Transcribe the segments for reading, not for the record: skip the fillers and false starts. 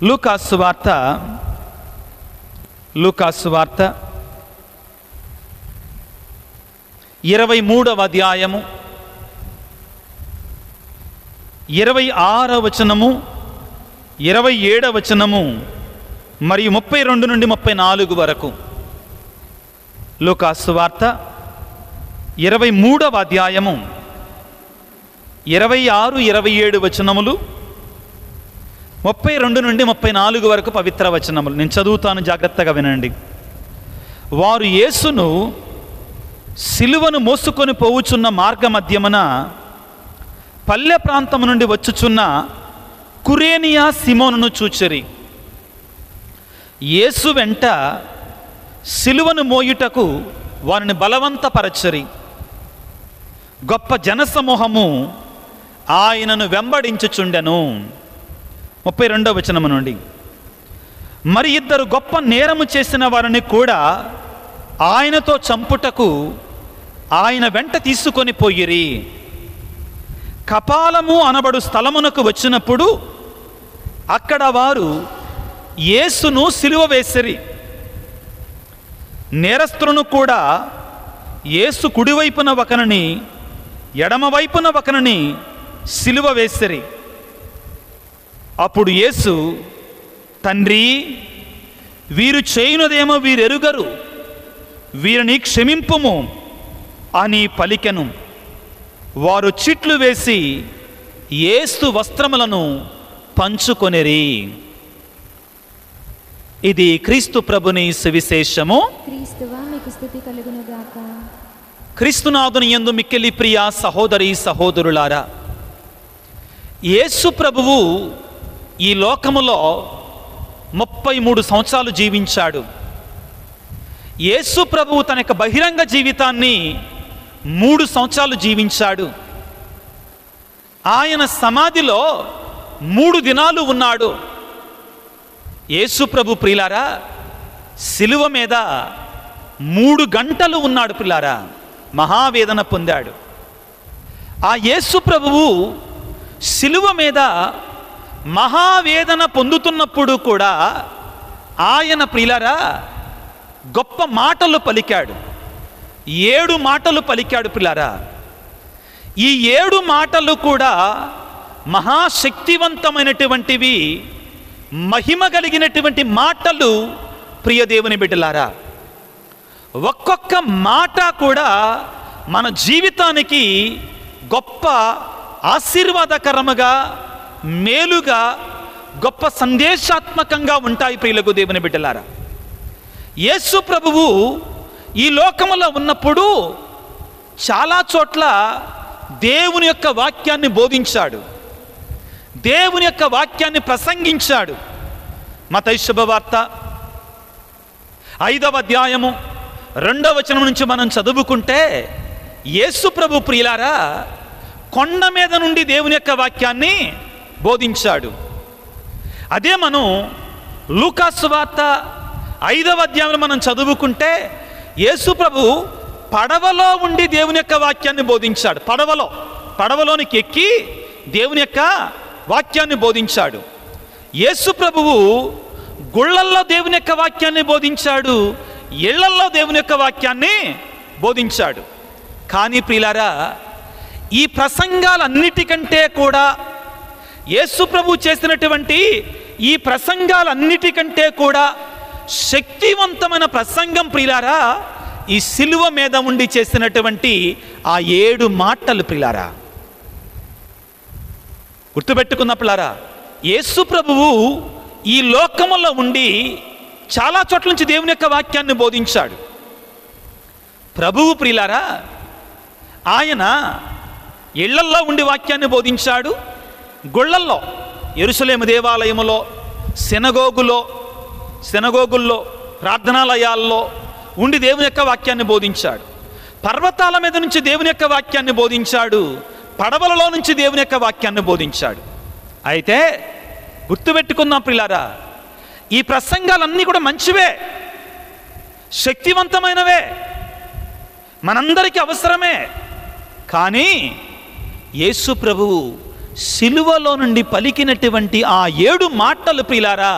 లూకాసు వార్త 23వ అధ్యాయము 26వ వచనము, 27వ వచనము మరియు 32 నుండి 34 వరకు. లూకాసు వార్త 23వ అధ్యాయము 26, 27 వచనములు, 32 నుండి 34 వరకు పవిత్ర వచనములు. నేను చదువుతాను, జాగ్రత్తగా వినండి. వారు యేసును సిలువను మోసుకొని పోవుచున్న మార్గ మధ్యమున పల్లె ప్రాంతము నుండి వచ్చుచున్న కురేనియా సిమోనును చూచిరి. యేసు వెంట సిలువను మోయుటకు వారిని బలవంతపరచరి. గొప్ప జనసమూహము ఆయనను వెంబడించుచుండెను. 32వ వచనము నుండి, మరి 2 గొప్ప నేరము చేసిన వారిని కూడా ఆయనతో చంపుటకు ఆయన వెంట తీసుకొని పోయిరి. కపాలము అనబడు స్థలమునకు వచ్చినప్పుడు అక్కడ వారు యేసును సిలువ వేసిరి. నేరస్తులను కూడా యేసు కుడివైపున ఒకరిని, ఎడమవైపున ఒకరిని సిలువ వేసిరి. అప్పుడు యేసు, తండ్రి, వీరు చేయునదేమో వీరెరుగరు, వీరిని క్షమింపుము అని పలికెను. వారు చీట్లు వేసి యేసు వస్త్రములను పంచుకొనిరి. ఇది క్రీస్తు ప్రభుని సువిశేషము. క్రీస్తునాథుని యందు మిక్కిలి ప్రియ సహోదరి సహోదరులారా, యేసు ప్రభువు ఈ లోకములో 33 సంవత్సరాలు జీవించాడు. యేసు ప్రభువు తన యొక్క బహిరంగ జీవితాన్ని 3 సంవత్సరాలు జీవించాడు. ఆయన సమాధిలో 3 దినాలు ఉన్నాడు. యేసు ప్రభు ప్రియులారా, సిలువ మీద 3 గంటలు ఉన్నాడు ప్రియులారా. మహావేదన పొందాడు. ఆ యేసు ప్రభువు సిలువ మీద మహావేదన పొందుతున్నప్పుడు కూడా ఆయన ప్రియులారా గొప్ప మాటలు పలికాడు. 7 మాటలు పలికాడు ప్రియులారా. ఈ 7 మాటలు కూడా మహాశక్తివంతమైనటువంటివి, మహిమ కలిగినటువంటి మాటలు. ప్రియ దేవుని బిడ్డలారా, ఒక్కొక్క మాట కూడా మన జీవితానికి గొప్ప ఆశీర్వాదకరముగా, మేలుగా, గొప్ప సందేశాత్మకంగా ఉంటాయి. ప్రియులకు దేవుని బిడ్డలారా, యేసు ప్రభువు ఈ లోకములో ఉన్నప్పుడు చాలా చోట్ల దేవుని యొక్క వాక్యాన్ని బోధించాడు, దేవుని యొక్క వాక్యాన్ని ప్రసంగించాడు. మత్తయి శుభవార్త 5వ అధ్యాయము 2వ వచనం నుంచి మనం చదువుకుంటే యేసు ప్రభు ప్రియులారా కొండ మీద నుండి దేవుని యొక్క వాక్యాన్ని బోధించాడు. అదే మనం లూకాసు వార్త 5వ అధ్యాయంలో మనం చదువుకుంటే యేసు ప్రభు పడవలో ఉండి దేవుని యొక్క వాక్యాన్ని బోధించాడు. పడవలోనికి ఎక్కి దేవుని యొక్క వాక్యాన్ని బోధించాడు. యేసు ప్రభువు గుళ్ళల్లో దేవుని యొక్క వాక్యాన్ని బోధించాడు, ఇళ్లల్లో దేవుని యొక్క వాక్యాన్ని బోధించాడు. కానీ ప్రియులారా, ఈ ప్రసంగాలన్నిటికంటే కూడా, యేసు ప్రభు చేసినటువంటి ఈ ప్రసంగాలన్నిటికంటే కూడా శక్తివంతమైన ప్రసంగం ప్రియులారా ఈ సిలువ మీద ఉండి చేసినటువంటి ఆ 7 మాటలు ప్రియులారా. గుర్తుపెట్టుకున్న ప్రియులారా, యేసు ప్రభువు ఈ లోకములో ఉండి చాలా చోట్ల నుంచి దేవుని యొక్క వాక్యాన్ని బోధించాడు. ప్రభువు ప్రియులారా ఆయన ఇళ్లల్లో ఉండి వాక్యాన్ని బోధించాడు, గుళ్ళల్లో, యెరూషలేము దేవాలయములో, సెనగోగుల్లో, ప్రార్థనాలయాల్లో ఉండి దేవుని యొక్క వాక్యాన్ని బోధించాడు. పర్వతాల మీద నుంచి దేవుని యొక్క వాక్యాన్ని బోధించాడు, పడవలలో నుంచి దేవుని యొక్క వాక్యాన్ని బోధించాడు. అయితే గుర్తుపెట్టుకుందాం ప్రియులారా, ఈ ప్రసంగాలన్నీ కూడా మంచివే, శక్తివంతమైనవే, మనందరికీ అవసరమే. కానీ యేసు ప్రభువు సిలువలో నుండి పలికినటువంటి ఆ 7 మాటలు ప్రియులారా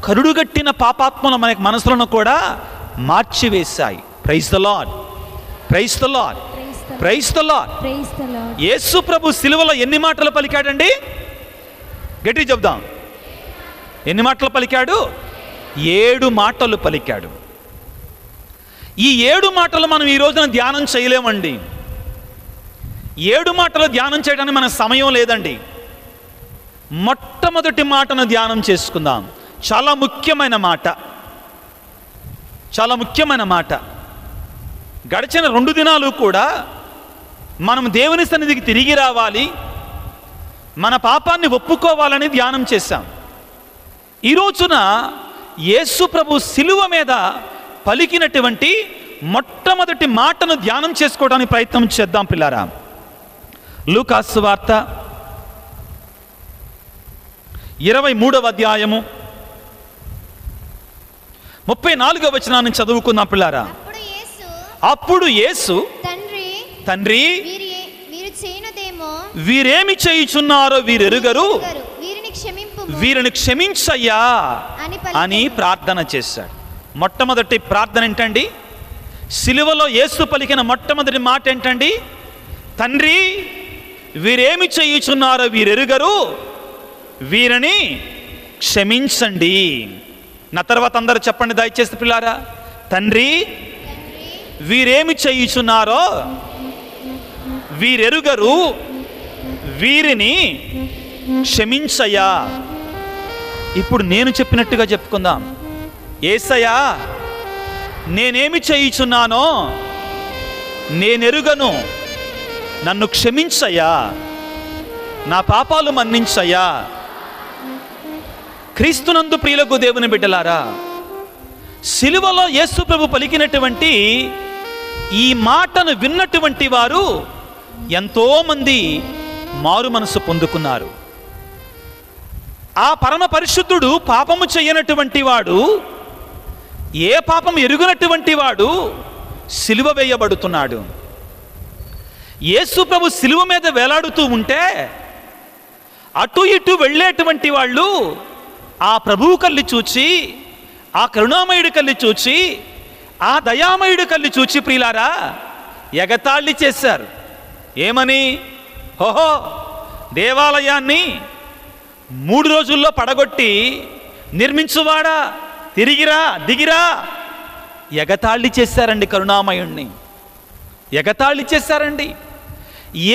కరుడుగట్టిన పాపాత్మల మనకి మనసులను కూడా మార్చివేశాయి. Praise the lord, praise the lord, praise the lord. Yesu ప్రభు సిలువలో ఎన్ని మాటలు పలికాడండి? గట్టి చెప్దాం. ఎన్ని మాటలు పలికాడు? 7 మాటలు పలికాడు. ఈ 7 మాటలు మనం ఈ రోజున ధ్యానం చేయలేమండి. 7 మాటలు ధ్యానం చేయడానికి మన సమయం లేదండి. మొట్టమొదటి మాటను ధ్యానం చేసుకుందాం. చాలా ముఖ్యమైన మాట, చాలా ముఖ్యమైన మాట. గడిచిన 2 దినాలు కూడా మనం దేవుని సన్నిధికి తిరిగి రావాలి, మన పాపాన్ని ఒప్పుకోవాలని ధ్యానం చేశాం. ఈ రోజున యేసు ప్రభు సిలువ మీద పలికినటువంటి మొట్టమొదటి మాటను ధ్యానం చేసుకోవడానికి ప్రయత్నం చేద్దాం పిల్లారా. లూకాసు వార్త 23వ అధ్యాయము 34వ వచనాన్ని చదువుకుందాం పిల్లారా. అప్పుడు యేసు తండ్రి వీరేమి చేయుచున్నారో వీరెరుగరు, వీరిని క్షమించయ్యా అని ప్రార్థన చేశాడు. మొట్టమొదటి ప్రార్థన ఏంటండి? సిలువలో యేసు పలికిన మొట్టమొదటి మాట ఏంటండి? తండ్రి వీరేమి చేయుచున్నారో వీరెరుగరు, వీరిని క్షమించండి. నా తర్వాత అందరూ చెప్పండి దయచేసి పిల్లారా. తండ్రి వీరేమి చేయుచున్నారో వీరెరుగరు, వీరిని క్షమించయ్యా. ఇప్పుడు నేను చెప్పినట్టుగా చెప్పుకుందాం. యేసయ్యా నేనేమి చేయుచున్నానో నేనెరుగను, నన్ను క్షమించయ్యా, నా పాపాలు మన్నించయ్యా. క్రీస్తునందు ప్రియులకు దేవుని బిడ్డలారా, సిలువలో యేసు ప్రభు పలికినటువంటి ఈ మాటను విన్నటువంటి వారు ఎంతోమంది మారు మనసు పొందుకున్నారు. ఆ పరమ పరిశుద్ధుడు పాపము చేయనటువంటి వాడు, ఏ పాపం ఎరుగనటువంటి వాడు సిలువ వేయబడుతున్నాడు. యేసు ప్రభు సిలువ మీద వేలాడుతూ ఉంటే అటు ఇటు వెళ్ళేటువంటి వాళ్ళు ఆ ప్రభువు కళ్ళి చూచి, ఆ కరుణామయుడి కళ్ళి చూచి, ఆ దయామయుడి కళ్ళి చూచి ప్రియులారా ఎగతాళి చేశారు. ఏమని? ఓహో, దేవాలయాన్ని 3 రోజుల్లో పడగొట్టి నిర్మించువాడా, తిరిగిరా, దిగిరా. ఎగతాళి చేశారండి కరుణామయుణ్ణి, ఎగతాళి చేశారండి.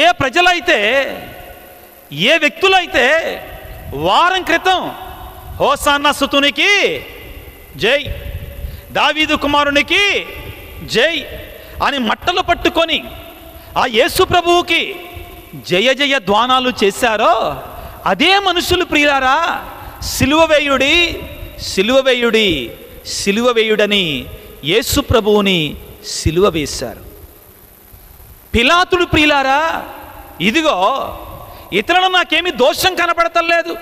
ఏ ప్రజలైతే, ఏ వ్యక్తులైతే వారం క్రితం హోసాన్నా సుతునికి జై, దావీదు కుమారునికి జై అని మట్టలు పట్టుకొని ఆ యేసు ప్రభువుకి జయ జయ ధ్వానాలు చేశారో అదే మనుషులు ప్రియులారా సిలువ వేయుడి, సిలువ వేయుడి, సిలువ వేయుడని యేసు ప్రభువుని సిలువ వేశారు. పిలాతుడు ప్రియులారా, ఇదిగో ఇతరులు నాకేమీ దోషం కనపడతలేదు,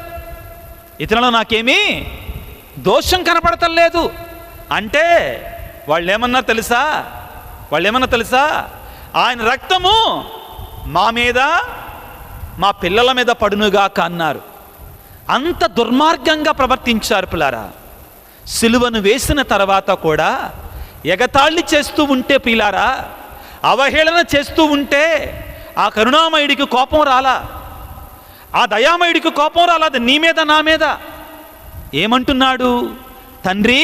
ఇతరులు నాకేమీ దోషం కనపడతలేదు అంటే వాళ్ళు ఏమన్నా తెలుసా? వాళ్ళు ఏమన్నా తెలుసా? ఆయన రక్తము మా మీద, మా పిల్లల మీద పడునుగాక అన్నారు. అంత దుర్మార్గంగా ప్రవర్తించారు పిల్లారా. సిలువను వేసిన తర్వాత కూడా ఎగతాళి చేస్తూ ఉంటే పిల్లారా, అవహేళన చేస్తూ ఉంటే ఆ కరుణామయుడికి కోపం రాలా, ఆ దయామయుడికి కోపం రాలా. అది నీ మీద, నా మీద. ఏమంటున్నాడు? తండ్రి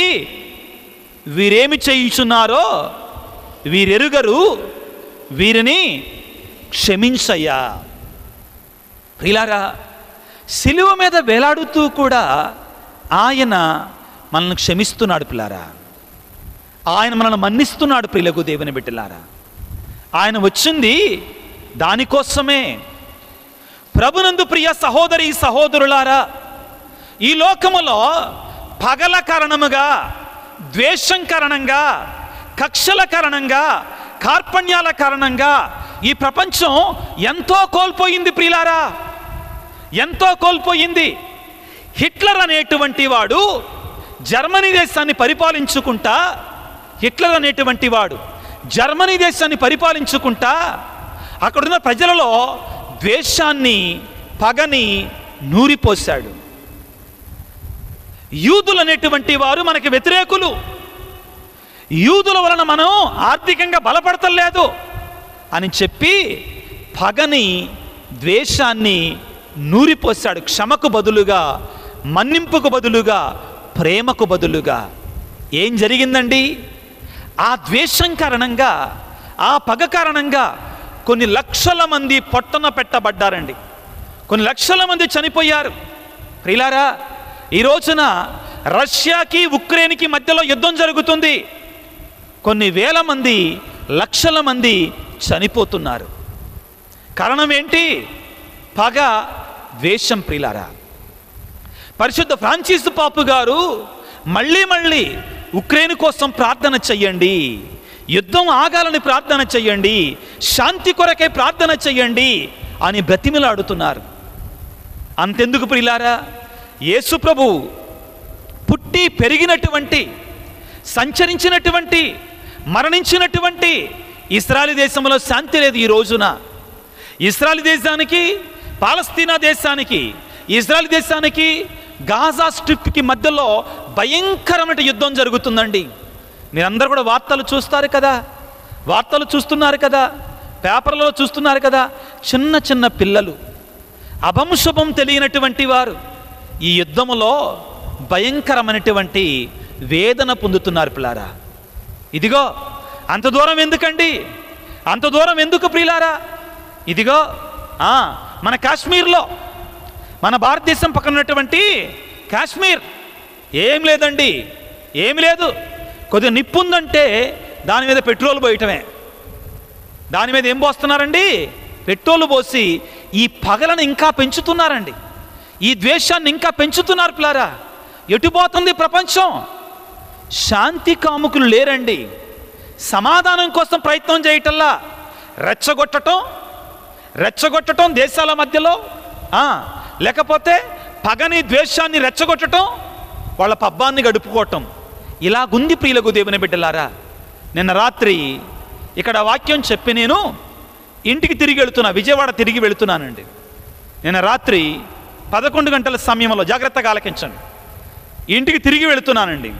వీరేమి చేయుచున్నారో వీరెరుగరు, వీరిని క్షమించయ్యా. ప్రియులారా, సిలువ మీద వేలాడుతూ కూడా ఆయన మనల్ని క్షమిస్తున్నాడు పిల్లారా. ఆయన మనల్ని మన్నిస్తున్నాడు ప్రియులకు దేవుని బిడ్డలారా. ఆయన వచ్చింది దానికోసమే. ప్రభునందు ప్రియ సహోదరి సహోదరులారా, ఈ లోకములో పగల కారణముగా, ద్వేషం కారణంగా, కక్షల కారణంగా, కార్పణ్యాల కారణంగా ఈ ప్రపంచం ఎంతో కోల్పోయింది ప్రియులారా, ఎంతో కోల్పోయింది. హిట్లర్ అనేటువంటి వాడు జర్మనీ దేశాన్ని పరిపాలించుకుంటా, హిట్లర్ అనేటువంటి వాడు జర్మనీ దేశాన్ని పరిపాలించుకుంటా అక్కడున్న ప్రజలలో ద్వేషాన్ని, పగని నూరిపోశాడు. యూదులు అనేటువంటి వారు మనకి వ్యతిరేకులు. యూదుల వలన మనం ఆర్థికంగా బలపడతలేదు అని చెప్పి పగని, ద్వేషాన్ని నూరిపోశాడు. క్షమకు బదులుగా, మన్నింపుకు బదులుగా, ప్రేమకు బదులుగా. ఏం జరిగిందండి? ఆ ద్వేషం కారణంగా, ఆ పగ కారణంగా కొన్ని లక్షల మంది పొట్టన పెట్టబడ్డారండి. కొన్ని లక్షల మంది చనిపోయారు. ప్రియులారా, ఈ రోజున రష్యాకి ఉక్రెయిన్కి మధ్యలో యుద్ధం జరుగుతుంది. కొన్ని వేల మంది, లక్షల మంది చనిపోతున్నారు. కారణం ఏంటి? పగ, ద్వేషం. ప్రియులారా, పరిశుద్ధ ఫ్రాన్సిస్ పాపు గారు మళ్ళీ ఉక్రెయిన్ కోసం ప్రార్థన చెయ్యండి, యుద్ధం ఆగాలని ప్రార్థన చెయ్యండి, శాంతి కొరకే ప్రార్థన చెయ్యండి అని బ్రతిమిలాడుతున్నారు. అంతెందుకు ప్రియులారా, యేసు ప్రభువు పుట్టి పెరిగినటువంటి, సంచరించినటువంటి, మరణించినటువంటి ఇశ్రాయేలు దేశంలో శాంతి లేదు. ఈ రోజున ఇశ్రాయేలు దేశానికి, పాలస్తీనా దేశానికి, ఇశ్రాయేలు దేశానికి గాజా స్ట్రిప్కి మధ్యలో భయంకరమైన యుద్ధం జరుగుతుందండి. మీరందరూ కూడా వార్తలు చూస్తారు కదా, వార్తలు చూస్తున్నారు కదా, పేపర్లో చూస్తున్నారు కదా. చిన్న చిన్న పిల్లలు, అభంశుభం తెలియనటువంటి వారు ఈ యుద్ధములో భయంకరమైనటువంటి వేదన పొందుతున్నారు. పిల్లారా, ఇదిగో అంత దూరం ఎందుకండి? అంత దూరం ఎందుకు ప్రియులారా? ఇదిగో మన కాశ్మీర్లో, మన భారతదేశం పక్కన ఉన్నటువంటి కాశ్మీర్ ఏం లేదండి, ఏమి లేదు. కొద్దిగా నిప్పు ఉందంటే దాని మీద పెట్రోల్ పోయటమే. దాని మీద ఏం పోస్తున్నారండి? పెట్రోల్ పోసి ఈ పగలను ఇంకా పెంచుతున్నారండి, ఈ ద్వేషాన్ని ఇంకా పెంచుతున్నారు. పిల్లారా, ఎటుపోతుంది ప్రపంచం? శాంతి కాముకులు లేరండి. సమాధానం కోసం ప్రయత్నం చేయటల్లా రెచ్చగొట్టడం దేశాల మధ్యలో, లేకపోతే పగని, ద్వేషాన్ని రెచ్చగొట్టడం, వాళ్ళ పబ్బాన్ని గడుపుకోవటం. ఇలాగుంది ప్రియులకు దేవుని బిడ్డలారా. నిన్న రాత్రి ఇక్కడ వాక్యం చెప్పి నేను ఇంటికి తిరిగి వెళుతున్నా, విజయవాడ తిరిగి వెళుతున్నానండి. నిన్న రాత్రి 11 గంటల సమయంలో, జాగ్రత్తగా ఆలకించండి, ఇంటికి తిరిగి వెళుతున్నానండి.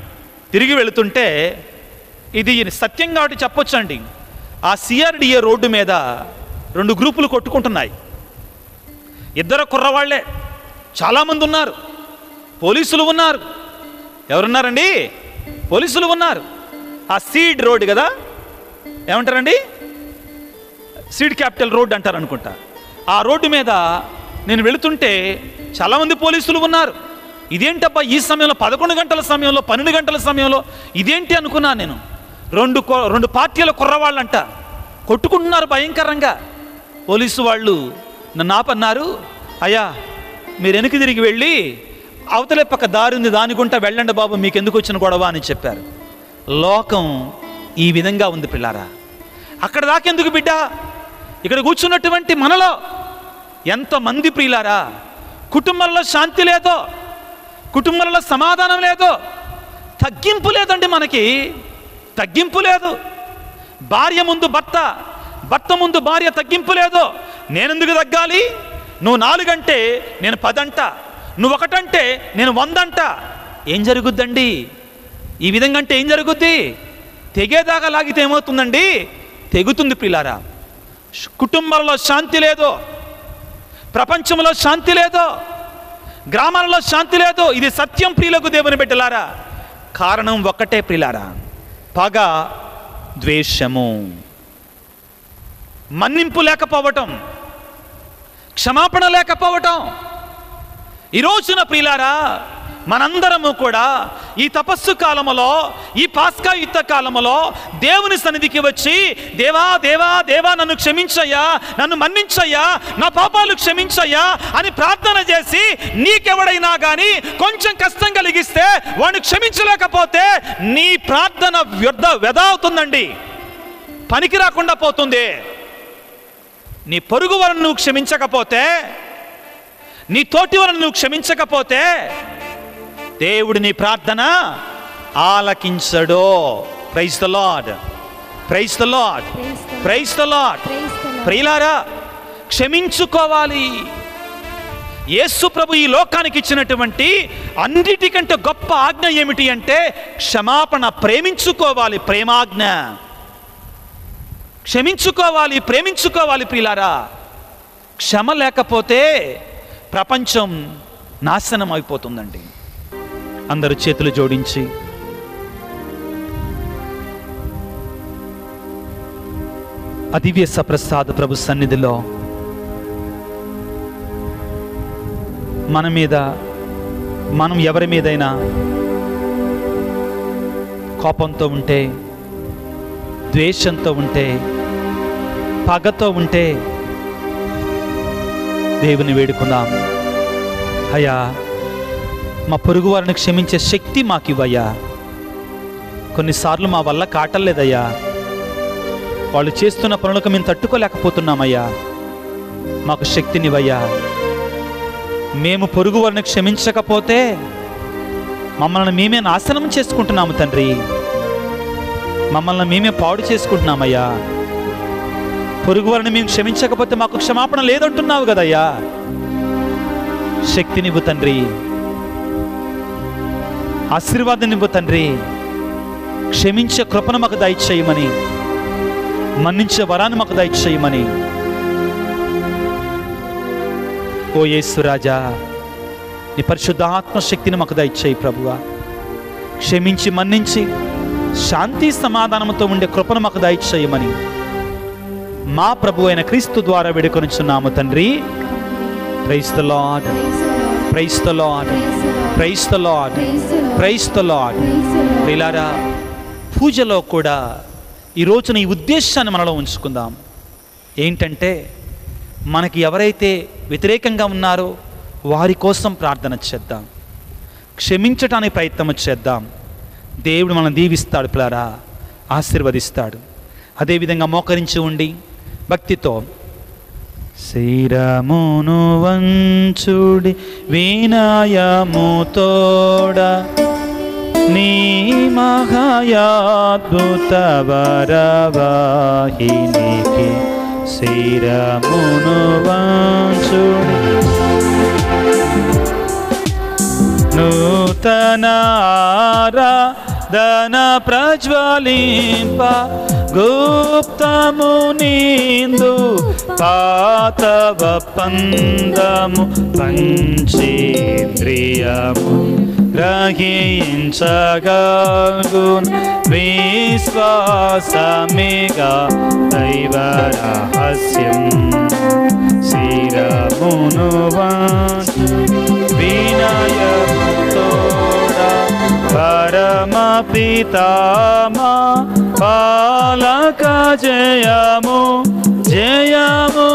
తిరిగి వెళుతుంటే, ఇది సత్యం కాబట్టి చెప్పొచ్చండి, ఆ సిఆర్డిఏ రోడ్డు మీద 2 గ్రూపులు కొట్టుకుంటున్నాయి. ఇద్దరు కుర్రవాళ్లే, చాలామంది ఉన్నారు, పోలీసులు ఉన్నారు. ఎవరున్నారండి? పోలీసులు ఉన్నారు. ఆ సీడ్ రోడ్ కదా, ఏమంటారండి? సీడ్ క్యాపిటల్ రోడ్ అంటారు అనుకుంటా. ఆ రోడ్డు మీద నేను వెళుతుంటే చాలామంది పోలీసులు ఉన్నారు. ఇదేంటబ్బా ఈ సమయంలో, 11 గంటల సమయంలో, 12 గంటల సమయంలో ఇదేంటి అనుకున్నా నేను. 2 పార్టీల కుర్రవాళ్ళంట కొట్టుకుంటున్నారు భయంకరంగా. పోలీసు వాళ్ళు నన్ను ఆపన్నారు, అయ్యా మీరు వెనక్కి తిరిగి వెళ్ళి అవతలే పక్క దారి ఉంది, దాని గుంట వెళ్ళండి బాబు, మీకు ఎందుకు వచ్చిన గొడవ అని చెప్పారు. లోకం ఈ విధంగా ఉంది పిల్లారా. అక్కడ దాకెందుకు బిడ్డ? ఇక్కడ కూర్చున్నటువంటి మనలో ఎంతమంది ప్రియులారా కుటుంబంలో శాంతి లేదో, కుటుంబంలో సమాధానం లేదో, తగ్గింపు లేదండి. మనకి తగ్గింపు లేదు. భార్య ముందు భర్త, భర్త ముందు భార్య తగ్గింపు లేదు. నేనెందుకు తగ్గాలి? నువ్వు 4 అంటే నేను 10 అంట, నువ్వు 1 అంటే నేను 100 అంట. ఏం జరుగుద్దండి ఈ విధంగా? అంటే ఏం జరుగుద్ది? తెగేదాకా లాగితే ఏమవుతుందండి? తెగుతుంది ప్రియులారా. కుటుంబాలలో శాంతి లేదో, ప్రపంచంలో శాంతి లేదో, గ్రామాలలో శాంతి లేదో. ఇది సత్యం ప్రియులకు దేవుని బిడ్డలారా. కారణం ఒక్కటే ప్రియులారా, పగ, ద్వేషము, మన్నింపు లేకపోవటం, క్షమాపణ లేకపోవటం. ఈ రోజున ప్రియులారా మనందరము కూడా ఈ తపస్సు కాలములో, ఈ పాస్కా యుద్ధ కాలములో దేవుని సన్నిధికి వచ్చి, దేవా దేవా దేవా నన్ను క్షమించయ్యా, నన్ను మన్నించయ్యా, నా పాపాలు క్షమించయ్యా అని ప్రార్థన చేసి, నీకెవడైనా కానీ కొంచెం కష్టం కలిగిస్తే వాడిని క్షమించలేకపోతే నీ ప్రార్థన వ్యర్థ అవుతుందండి, పనికి రాకుండా పోతుంది. నీ పొరుగు వారిని నువ్వు క్షమించకపోతే, నీ తోటి వారిని నువ్వు క్షమించకపోతే దేవుడు నీ ప్రార్థన ఆలకించడు. Praise the lord, praise the lord, praise the lord. ప్రియులారా క్షమించుకోవాలి. యేసు ప్రభు ఈ లోకానికి ఇచ్చినటువంటి అన్నిటికంటే గొప్ప ఆజ్ఞ ఏమిటి అంటే క్షమాపణ. ప్రేమించుకోవాలి, ప్రేమాజ్ఞ. క్షమించుకోవాలి, ప్రేమించుకోవాలి. ప్రియులారా, క్షమ లేకపోతే ప్రపంచం నాశనం అయిపోతుందండి. అందరూ చేతులు జోడించి అదివ్య సప్రసాద ప్రభు సన్నిధిలో మన మీద, మనం ఎవరి మీదైనా కోపంతో ఉంటే, ద్వేషంతో ఉంటే, పగతో ఉంటే దేవుని వేడుకుందాం. అయ్యా, మా పొరుగు వారిని క్షమించే శక్తి మాకు ఇవ్వయ్యా. కొన్నిసార్లు మా వల్ల కాటలేదయ్యా, వాళ్ళు చేస్తున్న పనులకు మేము తట్టుకోలేకపోతున్నామయ్యా. మాకు శక్తినివయ్యా. మేము పొరుగు వారిని క్షమించకపోతే మమ్మల్ని మేమే నాశనం చేసుకుంటున్నాము తండ్రి. మమ్మల్ని మేమే పాడు చేసుకుంటున్నామయ్యా. పొరుగు వారిని మేము క్షమించకపోతే మాకు క్షమాపణ లేదంటున్నావు కదయ్యా. శక్తినివ్వు తండ్రి, ఆశీర్వాదాన్నివ్వు తండ్రి. క్షమించే కృపను మాకు దయచేయమని, మన్నించే వరాన్ని మాకు దయచేయమని. ఓ యేసురాజా, నీ పరిశుద్ధాత్మ శక్తిని మాకు దయచేయి ప్రభువా. క్షమించి మన్నించి శాంతి సమాధానంతో ఉండే కృపను మాకు దయచేయమని మా ప్రభు అయిన క్రీస్తు ద్వారా వేడుకొనుచున్నాము తండ్రి. Praise the lord, praise the lord, praise the lord, praise the lord. ప్రియులారా, పూజలో కూడా ఈ రోజున ఈ ఉద్దేశాన్ని మనలో ఉంచుకుందాం. ఏంటంటే, మనకి ఎవరైతే వ్యతిరేకంగా ఉన్నారో వారి కోసం ప్రార్థన చేద్దాం, క్షమించటానికి ప్రయత్నం చేద్దాం. దేవుడు మనల్ని దీవిస్తాడు పిల్లారా, ఆశీర్వదిస్తాడు. అదేవిధంగా మోకరించి ఉండి భక్తితో శిరమును వంచుడి వినయముతోడ నీ మహాయాద్భుత వరవాహినికి శిరమును వంచుడి నూతన ఆరాధన ప్రజ్వలింప గుప్తము నీందు పాతవ పందము పంచేంద్రియము గ్రహించగలుగున విశ్వాసమేగా దైవ రహస్యం శిరమును వంచు వినయముతోడ పరమ పితామా పాలక జయము జయము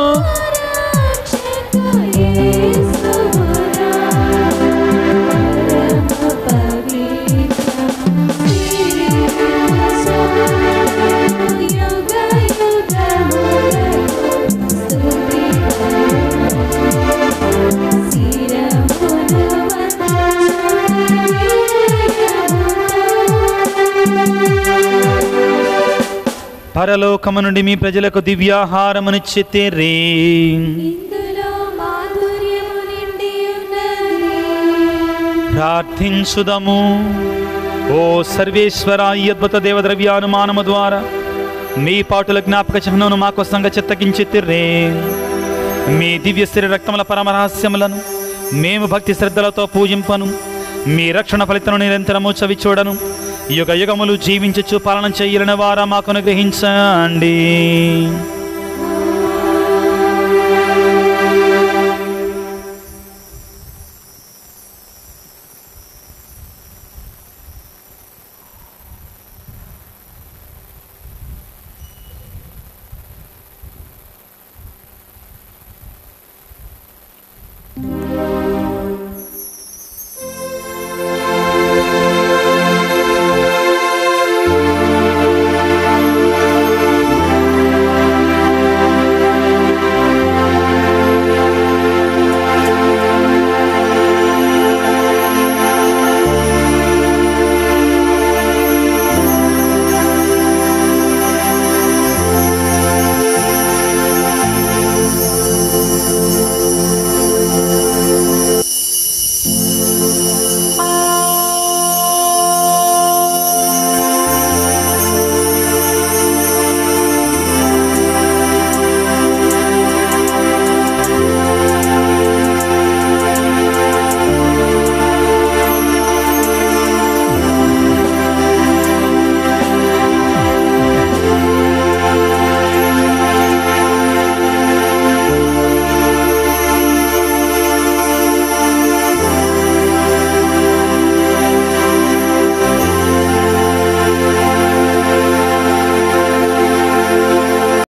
పరలోకము నుండి మీ ప్రజలకు దివ్యాహారమునిచ్చితిరి. ప్రార్థించుదము. ఓ సర్వేశ్వర, ఈ అద్భుత దేవద్రవ్యానుమానము ద్వారా మీ పాటుల జ్ఞాపక చిహ్నమును మా కోసంగా చిత్తగించితిరి. మీ దివ్య శరీర రక్తముల పరమరహస్యములను మేము భక్తి శ్రద్ధలతో పూజింపను. మీ రక్షణ ఫలితను నిరంతరము చవి చూడను. యుగ యుగములు జీవించచ్చు పాలన చెయ్యలని వారా మాకు అనుగ్రహించండి.